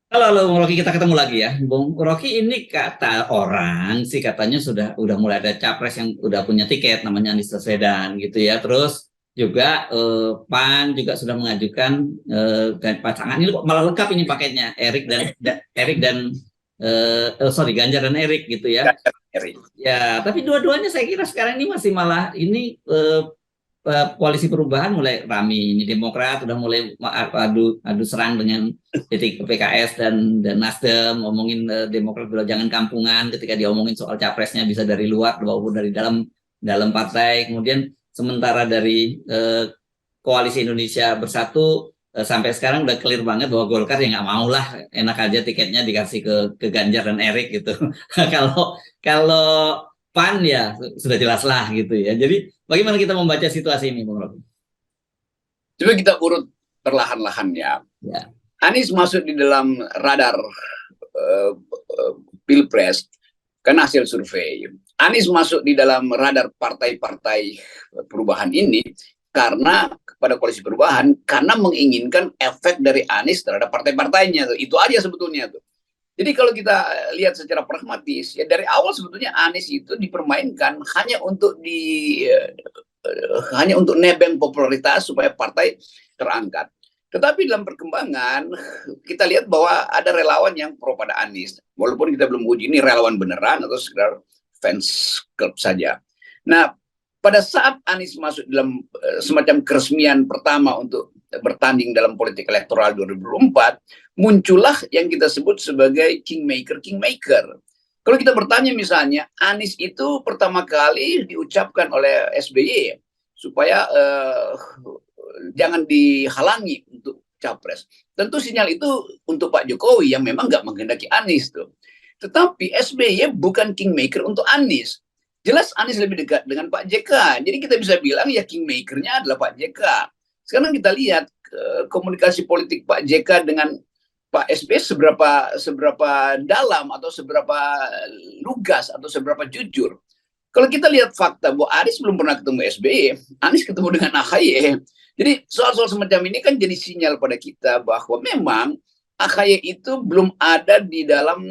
Halo, halo, Bung Rocky, kita ketemu lagi ya. Bung Rocky, ini kata orang sih katanya udah mulai ada capres yang udah punya tiket namanya Anies Baswedan gitu ya. Terus juga PAN juga sudah mengajukan dan pasangan ini kok malah lengkap ini paketnya Erik dan sorry, Ganjar dan Erik gitu ya. Ganjar Eri. Ya, tapi dua-duanya saya kira sekarang ini masih malah ini koalisi perubahan mulai rame, ini Demokrat udah mulai adu serang dengan PKS dan Nasdem, ngomongin Demokrat bilang jangan kampungan ketika dia ngomongin soal capresnya bisa dari luar maupun dari dalam dalam partai. Kemudian sementara dari koalisi Indonesia Bersatu sampai sekarang udah clear banget bahwa Golkar ya nggak mau lah, enak aja tiketnya dikasih ke Ganjar dan Erik gitu. kalau kalau PAN ya sudah jelas lah gitu ya. Jadi bagaimana kita membaca situasi ini, Bung Robi? Coba kita urut perlahan-lahannya. Ya, Anies masuk di dalam radar uh, Pilpres karena hasil survei. Anies masuk di dalam radar partai-partai perubahan ini karena kepada koalisi perubahan karena menginginkan efek dari Anies terhadap partai-partainya. Itu aja sebetulnya tuh. Jadi kalau kita lihat secara pragmatis, ya dari awal sebetulnya Anies itu dipermainkan hanya untuk nebeng popularitas supaya partai terangkat. Tetapi dalam perkembangan kita lihat bahwa ada relawan yang pro pada Anies, walaupun kita belum uji ini relawan beneran atau sekedar fans klub saja. Nah, pada saat Anies masuk dalam semacam keresmian pertama untuk bertanding dalam politik elektoral 2024, muncullah yang kita sebut sebagai kingmaker. Kalau kita bertanya misalnya, Anies itu pertama kali diucapkan oleh SBY supaya jangan dihalangi untuk capres. Tentu sinyal itu untuk Pak Jokowi yang memang nggak menghendaki Anies tuh. Tetapi SBY bukan kingmaker untuk Anies. Jelas Anies lebih dekat dengan Pak JK. Jadi kita bisa bilang ya kingmakernya adalah Pak JK. Sekarang kita lihat komunikasi politik Pak JK dengan Pak SBY seberapa dalam atau seberapa lugas atau seberapa jujur. Kalau kita lihat fakta bahwa Anies belum pernah ketemu SBY, Anies ketemu dengan AHY. Jadi soal-soal semacam ini kan jadi sinyal pada kita bahwa memang AHY itu belum ada di dalam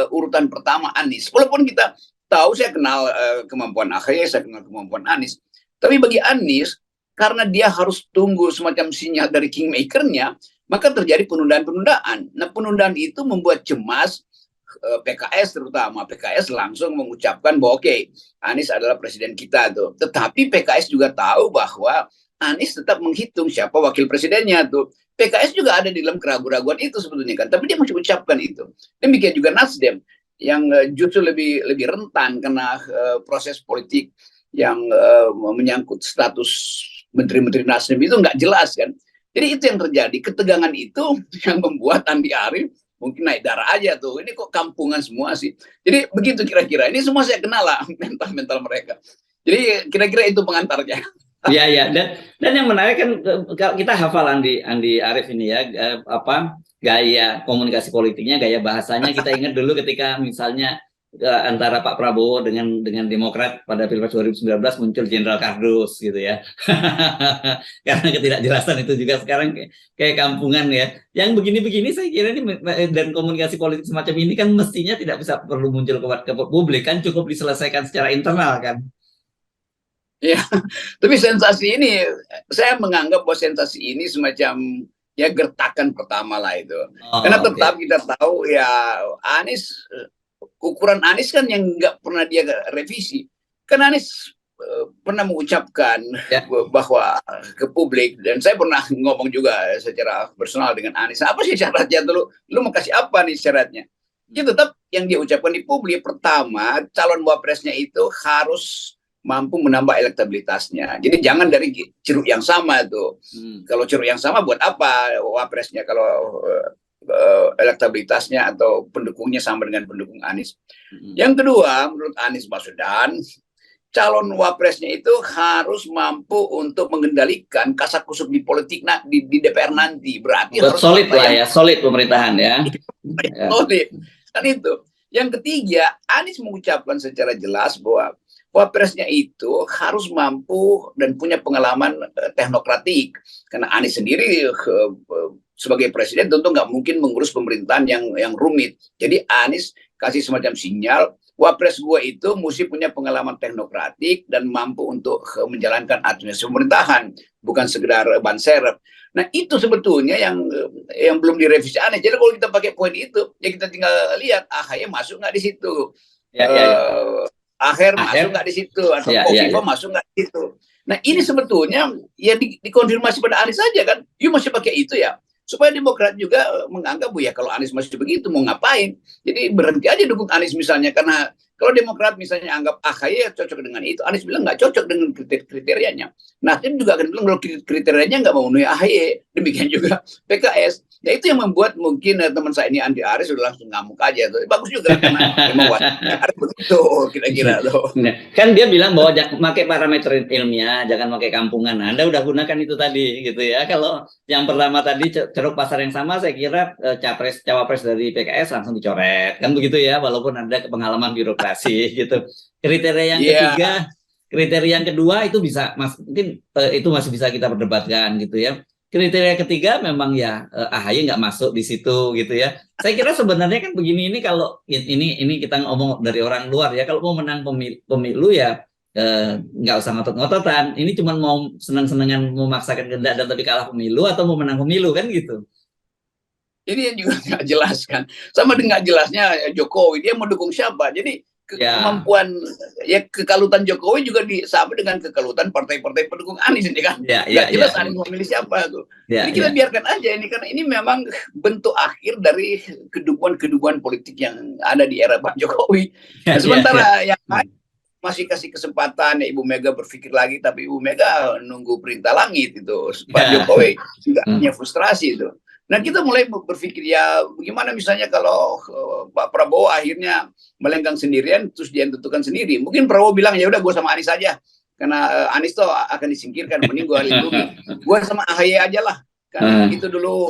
urutan pertama Anies. Walaupun kita tahu saya kenal kemampuan AHY, saya kenal kemampuan Anies. Tapi bagi Anies, karena dia harus tunggu semacam sinyal dari kingmakernya, maka terjadi penundaan-penundaan. Nah, penundaan itu membuat cemas PKS terutama. PKS langsung mengucapkan bahwa oke, Anies adalah presiden kita tuh. Tetapi PKS juga tahu bahwa Anies tetap menghitung siapa wakil presidennya tuh. PKS juga ada di dalam keraguan-keraguan itu sebetulnya kan. Tapi dia masih ucapkan itu. Demikian juga Nasdem yang justru lebih rentan karena proses politik yang menyangkut status menteri-menteri Nasdem itu nggak jelas kan. Jadi itu yang terjadi. Ketegangan itu yang membuat Andi Arief mungkin naik darah aja tuh. Ini kok kampungan semua sih. Jadi begitu kira-kira. Ini semua saya kenal lah mental-mental mereka. Jadi kira-kira itu pengantarnya. ya, ya. Dan yang menarik kan kalau kita hafal Andi Arief ini ya, apa gaya komunikasi politiknya, gaya bahasanya kita ingat dulu ketika misalnya antara Pak Prabowo dengan Demokrat pada Pilpres 2019 muncul Jenderal Kardus gitu ya. Karena ketidakjelasan itu juga sekarang kayak kampungan ya. Yang begini-begini saya kira ini dan komunikasi politik semacam ini kan mestinya tidak bisa perlu muncul ke publik, kan cukup diselesaikan secara internal kan. Ya, tapi sensasi ini saya menganggap bahwa sensasi ini semacam ya gertakan pertama lah itu. Karena Oh, oke. tetap kita tahu ya Anies ukuran Anies kan yang nggak pernah dia revisi. Kan Anies pernah mengucapkan Ya. bahwa ke publik dan saya pernah ngomong juga secara personal dengan Anies. Apa sih syaratnya dulu? Lu mau kasih apa nih syaratnya? Ya tetap yang dia ucapkan di publik pertama calon wapresnya itu harus mampu menambah elektabilitasnya. Jadi jangan dari ceruk yang sama tuh. Hmm. Kalau ceruk yang sama buat apa wapresnya kalau elektabilitasnya atau pendukungnya sama dengan pendukung Anies. Hmm. Yang kedua, menurut Anies Baswedan, calon wapresnya itu harus mampu untuk mengendalikan kasak kusuk di politik di DPR nanti. Berarti Buat harus solid partai lah yang ya, solid pemerintahan ya. Ya. solid. Kan itu. Yang ketiga, Anies mengucapkan secara jelas bahwa wapresnya itu harus mampu dan punya pengalaman teknokratik. Karena Anies sendiri sebagai presiden tentu nggak mungkin mengurus pemerintahan yang rumit. Jadi Anies kasih semacam sinyal, wapres gue itu mesti punya pengalaman teknokratik dan mampu untuk menjalankan administrasi pemerintahan, bukan sekedar ban serep. Nah itu sebetulnya yang belum direvisi Anies. Jadi kalau kita pakai poin itu, ya kita tinggal lihat AHY masuk nggak di situ, Aher masuk nggak di situ, atau Kofifa masuk nggak di situ. Nah ini sebetulnya ya dikonfirmasi pada Anies saja kan, you masih pakai itu ya, supaya Demokrat juga menganggap ya kalau Anies masih begitu mau ngapain, jadi berhenti aja dukung Anies misalnya. Karena kalau Demokrat misalnya anggap AHY cocok dengan itu, Anies bilang nggak cocok dengan kriterianya. Nasdem juga akan bilang kalau kriterianya nggak memenuhi AHY, demikian juga PKS. Ya itu yang membuat mungkin teman saya ini Andi Arief sudah langsung ngamuk aja tuh. Bagus juga karena memang harus begitu kira-kira tuh. Nah, kan dia bilang bahwa pakai parameter ilmiah, jangan pakai kampungan. Nah, Anda udah gunakan itu tadi gitu ya. Kalau yang pertama tadi ceruk pasar yang sama, saya kira cawapres dari PKS langsung dicoret kan begitu ya, walaupun ada pengalaman birokrasi gitu. Kriteria yang ketiga, kriteria yang kedua itu bisa mungkin itu masih bisa kita perdebatkan gitu ya. Kriteria ketiga memang ya AHY nggak masuk di situ gitu ya. Saya kira sebenarnya kan begini, ini kalau ini kita ngomong dari orang luar ya, kalau mau menang pemilu ya nggak usah ngotot-ngototan. Ini cuma mau senang-senangan memaksakan kehendak dan tapi kalah pemilu, atau mau menang pemilu kan gitu. Ini juga nggak jelas kan. Sama dengan jelasnya Jokowi, dia mau dukung siapa. Jadi kemampuan ya kekalutan Jokowi juga sama dengan kekalutan partai-partai pendukung Anies ini kan. Nggak jelas Anies mau milih siapa tuh. Jadi kita biarkan aja ini, karena ini memang bentuk akhir dari kedudukan politik yang ada di era Pak Jokowi. Nah, sementara yang masih kasih kesempatan ya Ibu Mega berpikir lagi, tapi Ibu Mega nunggu perintah langit itu. Pak Jokowi juga punya frustrasi itu. Nah kita mulai berpikir ya bagaimana misalnya kalau Pak Prabowo akhirnya melenggang sendirian terus dia tentukan sendiri. Mungkin Prabowo bilang ya udah gue sama Anies aja, karena Anies tuh akan disingkirkan, mending gue lindungi, gue sama AHY aja lah. Kan itu dulu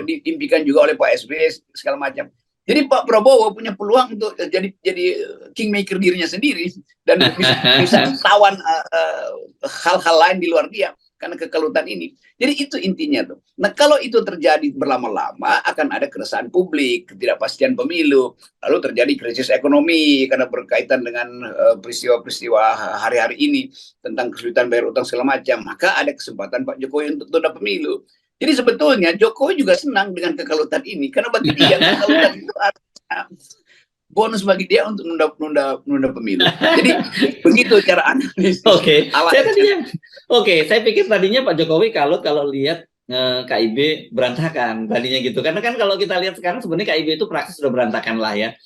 diimpikan juga oleh Pak SBY segala macam. Jadi Pak Prabowo punya peluang untuk jadi kingmaker dirinya sendiri dan bisa tawan hal-hal lain di luar dia karena kekalutan ini. Jadi itu intinya tuh. Nah kalau itu terjadi berlama-lama akan ada keresahan publik, ketidakpastian pemilu, lalu terjadi krisis ekonomi karena berkaitan dengan peristiwa-peristiwa hari-hari ini tentang kesulitan bayar utang segala macam. Maka ada kesempatan Pak Jokowi untuk tunda pemilu. Jadi sebetulnya Jokowi juga senang dengan kekalutan ini karena bagi dia kekalutan itu bonus bagi dia untuk nunda pemilu. Jadi begitu cara analisis. Saya pikir tadinya Pak Jokowi kalau lihat KIB berantakan tadinya gitu. Karena kan kalau kita lihat sekarang sebenarnya KIB itu praktis sudah berantakan lah ya.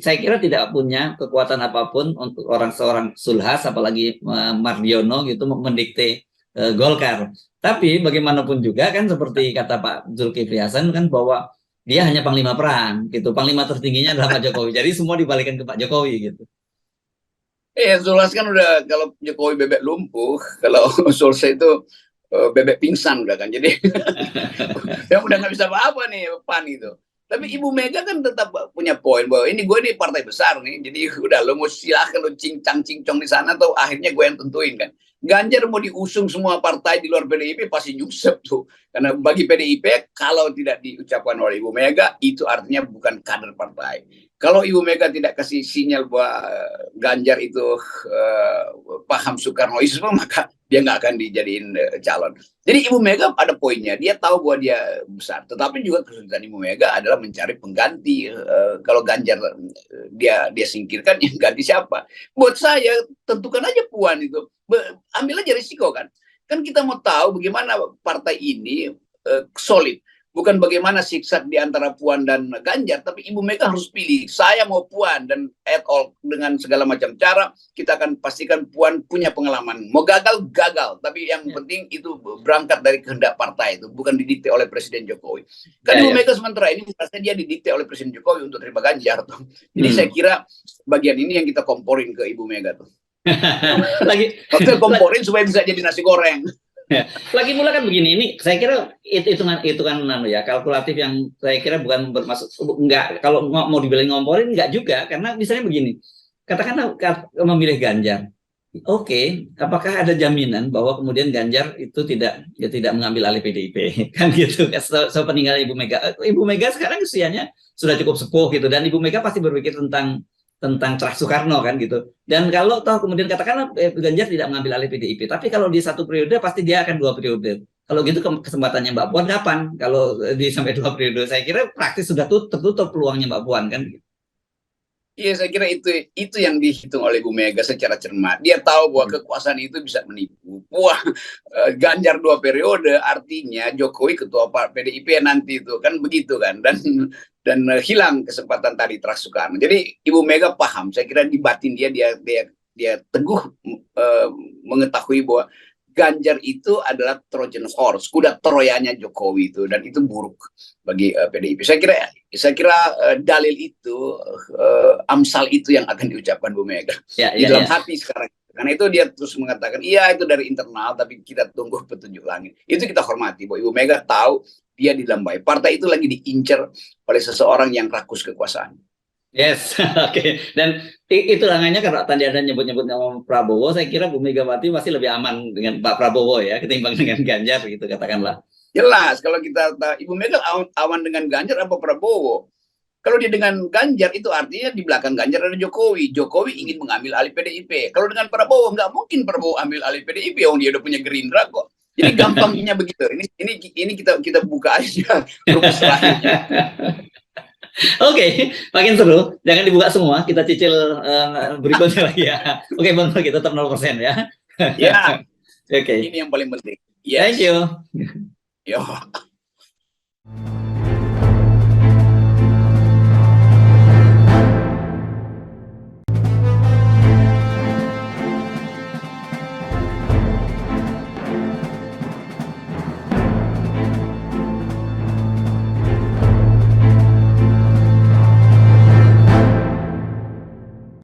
Saya kira tidak punya kekuatan apapun untuk seorang Sulhas, apalagi Mardiono gitu mendikte Golkar. Tapi bagaimanapun juga kan seperti kata Pak Zulkifli Hasan kan bahwa dia hanya panglima perang gitu. Panglima tertingginya adalah Pak Jokowi. Jadi semua dibalikan ke Pak Jokowi gitu. Sulhas kan udah, kalau Jokowi bebek lumpuh, kalau Sulhas itu bebek pingsan udah kan. Jadi ya udah nggak bisa apa-apa nih PAN itu. Tapi Ibu Mega kan tetap punya poin bahwa ini partai besar nih. Jadi udah lo mau silahkan lo cincang-cincong di sana, atau akhirnya gue yang tentuin kan. Ganjar mau diusung semua partai di luar PDIP pasti nyusep tuh. Karena bagi PDIP kalau tidak diucapkan oleh Ibu Mega itu artinya bukan kader partai. Kalau Ibu Mega tidak kasih sinyal bahwa Ganjar itu paham Soekarnoisme, maka dia nggak akan dijadiin calon. Jadi Ibu Mega ada poinnya, dia tahu bahwa dia besar. Tetapi juga kesulitan Ibu Mega adalah mencari pengganti. Kalau Ganjar dia singkirkan, yang ganti siapa? Buat saya tentukan aja Puan itu. Ambil aja risiko kan. Kan kita mau tahu bagaimana partai ini solid. Bukan bagaimana siksak di antara Puan dan Ganjar, tapi Ibu Mega harus pilih. Saya mau Puan, dan at all dengan segala macam cara kita akan pastikan Puan punya pengalaman. Mau gagal, tapi yang penting itu berangkat dari kehendak partai itu, bukan didikte oleh Presiden Jokowi. Kan Ibu Mega sementara ini merasa dia didikte oleh Presiden Jokowi untuk terima Ganjar tuh. Jadi saya kira bagian ini yang kita komporin ke Ibu Mega tuh. Kita komporin supaya bisa jadi nasi goreng. Lagi pula kan begini, ini saya kira hitungan ya kalkulatif yang saya kira bukan bermaksud enggak, kalau mau dibilang ngomporin enggak juga, karena misalnya begini, katakanlah memilih Ganjar, Oke, apakah ada jaminan bahwa kemudian Ganjar itu tidak mengambil alih PDIP kan gitu? Sepeninggal Ibu Mega, Ibu Mega sekarang usianya sudah cukup sepuh gitu, dan Ibu Mega pasti berpikir tentang Cerah Soekarno kan gitu. Dan kalau toh kemudian katakanlah Ganjar tidak mengambil alih PDIP, tapi kalau di satu periode pasti dia akan 2 periode. Kalau gitu kesempatannya Mbak Puan kapan? Kalau di sampai 2 periode, saya kira praktis sudah tertutup peluangnya Mbak Puan kan. Iya, saya kira itu yang dihitung oleh Bu Mega secara cermat. Dia tahu bahwa kekuasaan itu bisa menipu. Wah, Ganjar 2 periode, artinya Jokowi ketua PDIP nanti itu kan begitu kan, dan hilang kesempatan tadi Cerah Soekarno. Jadi Ibu Mega paham. Saya kira di batin dia teguh mengetahui bahwa Ganjar itu adalah Trojan horse, kuda Troyanya Jokowi itu, dan itu buruk bagi PDIP. Saya kira dalil itu, amsal itu yang akan diucapkan Bu Mega di dalam hati sekarang. Karena itu dia terus mengatakan, iya itu dari internal, tapi kita tunggu petunjuk langit. Itu kita hormati, bahwa Ibu Mega tahu dia dilambai. Partai itu lagi diincar oleh seseorang yang rakus kekuasaan. Yes, oke. Dan itu langkahnya kalau tadi Anda nyebut-nyebut nama Prabowo, saya kira Bu Megawati masih lebih aman dengan Pak Prabowo ya, ketimbang dengan Ganjar gitu katakanlah. Jelas, kalau kita Ibu Mega aman dengan Ganjar apa Prabowo? Kalau dia dengan Ganjar itu artinya di belakang Ganjar ada Jokowi. Jokowi ingin mengambil alih PDIP. Kalau dengan Prabowo nggak mungkin Prabowo ambil alih PDIP, dia udah punya Gerindra kok. Jadi gampangnya begitu. Ini kita buka aja rumus terakhirnya. Oke, makin seru. Jangan dibuka semua, kita cicil berikutnya lagi ya. Oke, Bang, kita tetap 0% ya. Ya. Oke. Ini yang paling penting. Yes. Thank you. Yo.